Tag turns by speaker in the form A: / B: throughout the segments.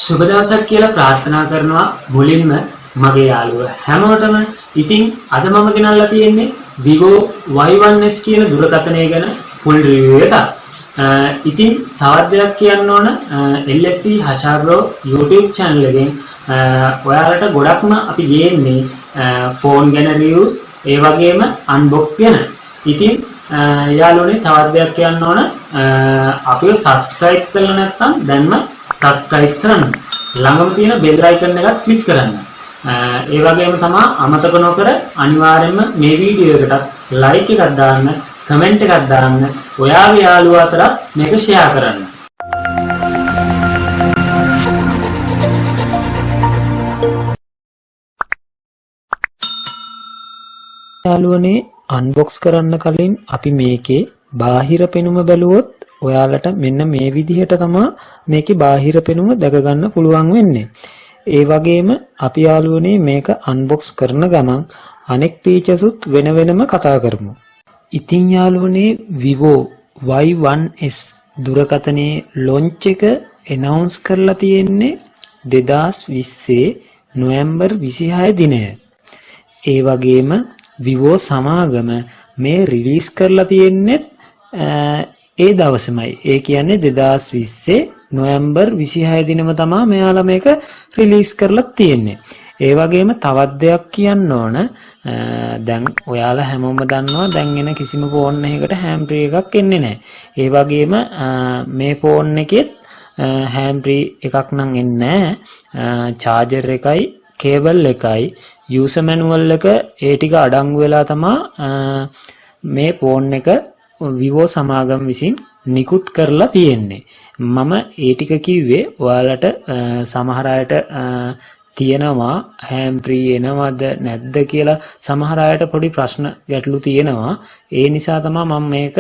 A: සුබ දවසක් කියලා ප්‍රාර්ථනා කරනවා මුලින්ම මගේ යාළුවෝ හැමෝටම. ඉතින් අද මම ගෙනල්ලා තියෙන්නේ Vivo Y1s කියන දුරකථනය ගැන full review එකක්. ඉතින් තවත් දෙයක් කියන්න ඕන LSE හෂාබ්‍රෝ YouTube channel එකෙන් ඔයාලට ගොඩක්ම අපි ගේන්නේ phone ගැන reviews ඒ වගේම unbox ගැන. ඉතින් යාළුවනේ තවත් දෙයක් කියන්න ඕන අපිව subscribe කරලා නැත්නම් දැන්ම subscribe කරන්න. ළඟම තියෙන bell icon එකත් click කරන්න. ඒ වගේම තමයි අමතක නොකර අනිවාර්යයෙන්ම මේ වීඩියෝ එකට like එකක් දාන්න, comment එකක් දාන්න, ඔයාගේ යාළුවා අතර මේක share කරන්න. යාළුවනේ unbox කරන්න කලින් අපි මේකේ බාහිර පෙනුම බැලුවොත් ඔයාලට මෙන්න මේ විදිහට තමයි මේකේ බාහිර පෙනුම දැක ගන්න පුළුවන් වෙන්නේ. ඒ වගේම අපි යාළුවනේ මේක unbox කරන ගමන් අනෙක් features උත් වෙන වෙනම කතා කරමු. ඉතින් යාළුවනේ Vivo Y1s දුරකථනයේ launch එක announce කරලා තියෙන්නේ 2020 නොවැම්බර් 26 දිනය. ඒ වගේම Vivo සමාගම මේ රිලීස් කරලා තියෙන්නේ ඒ දවසමයි. ඒ කියන්නේ 2020 නොවැම්බර් 26 දිනම තමයි මෙයාලා මේක රිලීස් කරලා තියෙන්නේ. ඒ වගේම තවත් දෙයක් කියන්න ඕන. දැන් ඔයාලා හැමෝම දන්නවා දැන් එන කිසිම ෆෝන් එකකට හෑන්ඩ් ෆ්‍රී එකක් එන්නේ නැහැ. ඒ වගේම මේ ෆෝන් එකෙත් හෑන්ඩ් ෆ්‍රී එකක් නම් එන්නේ නැහැ. චාර්ජර් එකයි කේබල් එකයි යූසර් මැනුවල් එක ඒ ටික අඩංගු වෙලා තමයි මේ ෆෝන් එක Vivo සමාගම විසින් නිකුත් කරලා තියෙන්නේ. මම ඒ ටික කිව්වේ ඔයාලට සමහර අයට තියෙනවා හෑන්ඩ් ෆ්‍රී එනවද නැද්ද කියලා සමහර අයට පොඩි ප්‍රශ්න ගැටලු තියෙනවා. ඒ නිසා තමයි මම මේක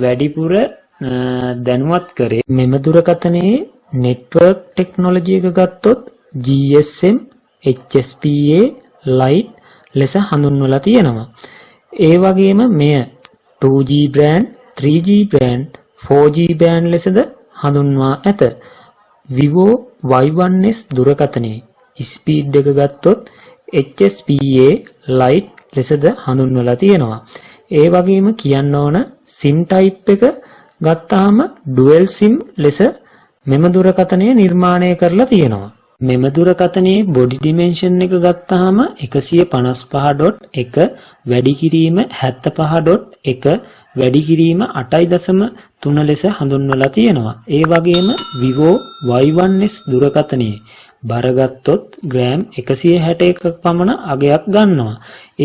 A: වැඩිපුර දැනුවත් කරේ. මෙම දුරකථනයේ network technology එක ගත්තොත් GSM HSPA Lite ලෙස හඳුන්වලා තියෙනවා. ඒ වගේම මෙය 2G brand, 3G brand, 4G brand ලෙසද හඳුන්වා ඇත. Vivo Y1s දුරකථනයේ ස්පීඩ් එක ගත්තොත් HSPA Lite ලෙසද හඳුන්වලා තියෙනවා. ඒ වගේම කියන්න ඕන SIM type එක ගත්තාම dual SIM ලෙස මෙම දුරකථනය නිර්මාණය කරලා තියෙනවා. මෙම දුරකථනයේ body dimension එක ගත්තාම 155.1 වැඩි කිරීම 75.1 වැඩි කිරීම 8.3 ලෙස හඳුන්වලා තියෙනවා. ඒ වගේම Vivo Y1s දුරකථනයේ බර ගත්තොත් ග්‍රෑම් 161ක පමණ අගයක් ගන්නවා.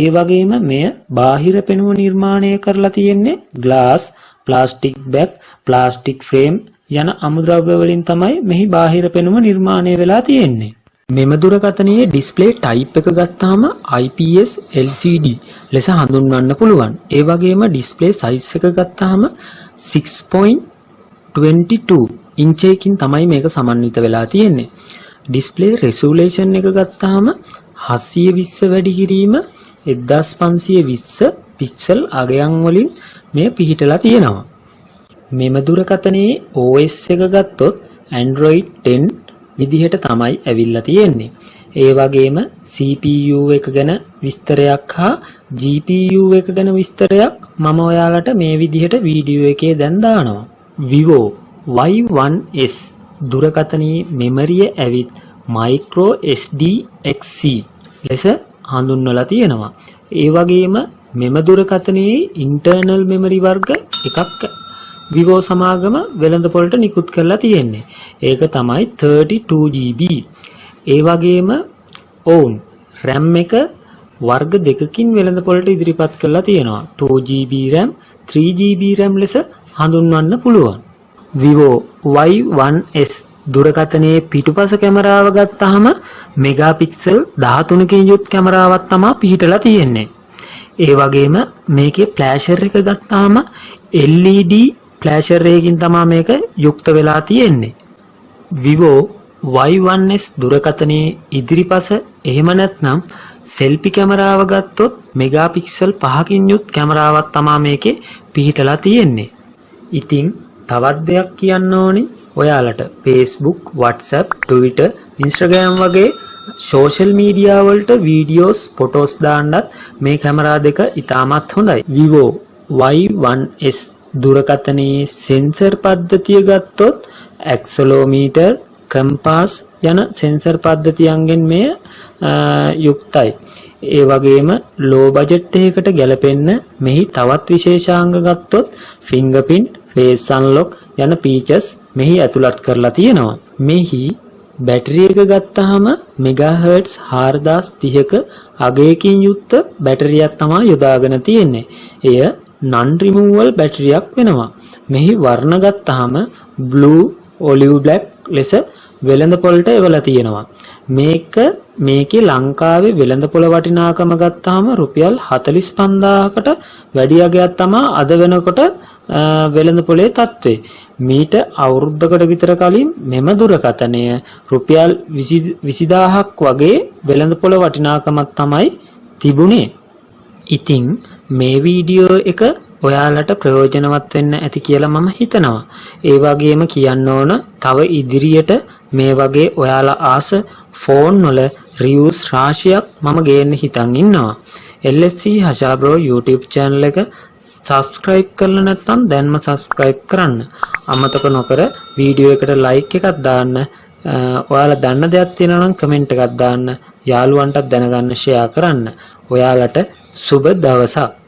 A: ඒ වගේම මෙය බාහිර පෙනුම නිර්මාණය කරලා තියෙන්නේ glass, plastic back, plastic frame යන අමුද්‍රව්‍ය වලින් තමයි මෙහි බාහිර පෙනුම නිර්මාණය වෙලා තියෙන්නේ. මෙම දුරකථනයේ ඩිස්ප්ලේ ටයිප් එක ගත්තාම IPS LCD ලෙස හඳුන්වන්න පුළුවන්. ඒ වගේම ඩිස්ප්ලේ සයිස් එක ගත්තාම 6.22 ඉන්චයකින් තමයි මේක සමන්විත වෙලා තියෙන්නේ. ඩිස්ප්ලේ රෙසොලූෂන් එක ගත්තාම 720 වැඩි කිරීම 1520 පික්සල් අගයන් වලින් මේ පිහිටලා තියෙනවා. මෙම දුරකථනයේ OS එක ගත්තොත් Android 10 විදිහට තමයි ඇවිල්ලා තියෙන්නේ. ඒ වගේම CPU එක ගැන විස්තරයක් හා GPU එක ගැන විස්තරයක් මම ඔයාලට මේ විදිහට වීඩියෝ එකේ දැන් දානවා. Vivo Y1s දුරකථනයේ මෙමරිය ඇවිත් micro SD XC ලෙස හඳුන්වලා තියෙනවා. ඒ වගේම මෙම දුරකථනයේ internal memory වර්ග එකක් Vivo සමාගම වෙළඳපොළට නිකුත් කරලා තියෙන්නේ. ඒක තමයි 32GB. ඒ වගේම ඔවුන් RAM එක වර්ග දෙකකින් වෙළඳපොළට ඉදිරිපත් කරලා තියෙනවා. 2GB RAM, 3GB RAM ලෙස හඳුන්වන්න පුළුවන්. Vivo Y1s දුරකථනයේ පිටුපස කැමරාව ගත්තාම මෙගාපික්සල් 13කින් යුත් කැමරාවක් තමයි පිහිටලා තියෙන්නේ. ඒ වගේම මේකේ ෆ්ලෑෂර් එක ගත්තාම LED ෆ්ලෑෂර් එකකින් තමයි මේක යුක්ත වෙලා තියෙන්නේ. Vivo Y1s දුරකථනයේ ඉදිරිපස එහෙම නැත්නම් සෙල්ෆි කැමරාව ගත්තොත් මෙගාපික්සල් 5කින් යුත් කැමරාවක් තමයි මේකේ පිහිටලා තියෙන්නේ. ඉතින් තවත් දෙයක් කියන්න ඕනේ ඔයාලට Facebook, WhatsApp, Twitter, Instagram වගේ සෝෂල් මීඩියා වලට වීඩියෝස්, ෆොටෝස් දාන්නත් මේ කැමරා දෙක ඉතාමත් හොඳයි. Vivo Y1S දුරකථනයේ සෙන්සර් පද්ධතිය ගත්තොත් ඇක්සලෝමීටර්, කම්පාස් යන සෙන්සර් පද්ධතියන්ගෙන් මෙය යුක්තයි. ඒ වගේම ලෝ බජට් එකකට ගැලපෙන්න මෙහි තවත් විශේෂාංග ගත්තොත් ෆින්ගර්ප්‍රින්ට්, ෆේස් අන්ලොක් යන ෆීචර්ස් මෙහි ඇතුළත් කරලා තියෙනවා. මෙහි බැටරි එක ගත්තාම මෙගාහර්ට්ස් 4030ක අගයකින් යුක්ත බැටරියක් තමයි යොදාගෙන තියෙන්නේ. එය non removable බැටරියක් වෙනවා. මෙහි වර්ණ ගත්තාම blue, olive black ලෙස වෙළඳපොළට එවලා තියෙනවා. මේකේ ලංකාවේ වෙළඳපොළ වටිනාකම ගත්තාම රුපියල් 45000කට වැඩි අගයක් තමයි අද වෙනකොට වෙළඳපොලේ තත්ත්වය. මීට අවුරුද්දකට විතර කලින් මෙම දුරකථනය රුපියල් 20000ක් වගේ වෙළඳපොළ වටිනාකමක් තමයි තිබුණේ. ඉතින් මේ වීඩියෝ එක ඔයාලට ප්‍රයෝජනවත් වෙන්න ඇති කියලා මම හිතනවා. ඒ වගේම කියන්න ඕන තව ඉදිරියට මේ වගේ ඔයාලා ආස ෆෝන් වල රිව්ස් රාශියක් මම ගේන්න හිතන් ඉන්නවා. LSC Hasha Bro YouTube channel එක subscribe කරලා නැත්නම් දැන්ම subscribe කරන්න. අමතක නොකර වීඩියෝ එකට like එකක් දාන්න. ඔයාලා දන්න දෙයක් තියෙනවා නම් comment එකක් දාන්න. යාළුවන්ටත් දැනගන්න share කරන්න. ඔයාලට සුබ දවසක්.